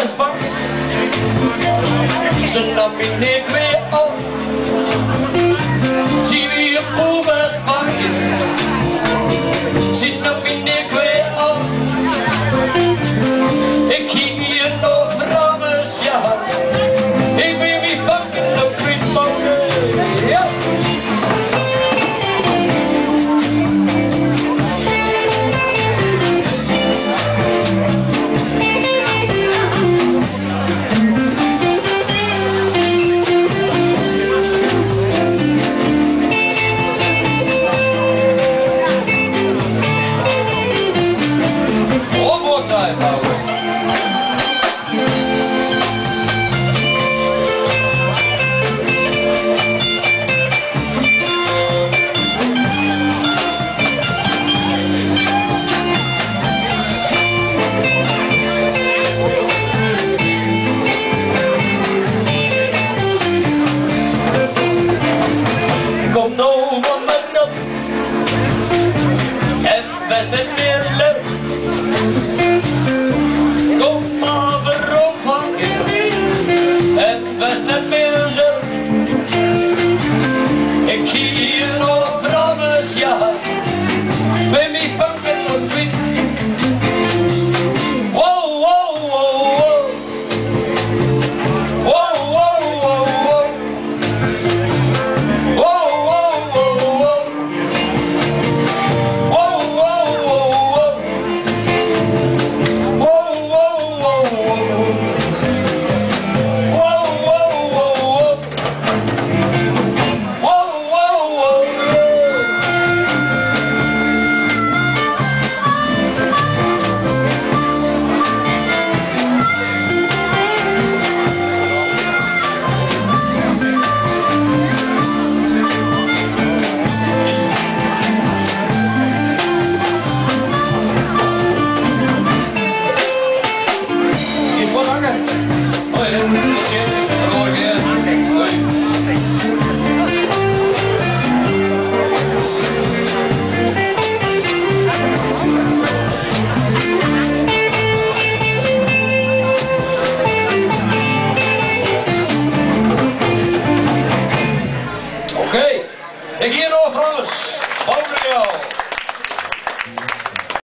best bang. Ze nam in ik weer op. Zie wie je poel best bang is. Ze nam in ik weer op. Ik ging hier nog rammes, ja. Ik ben wie vangen op witmogen, ja. One more time, Howard.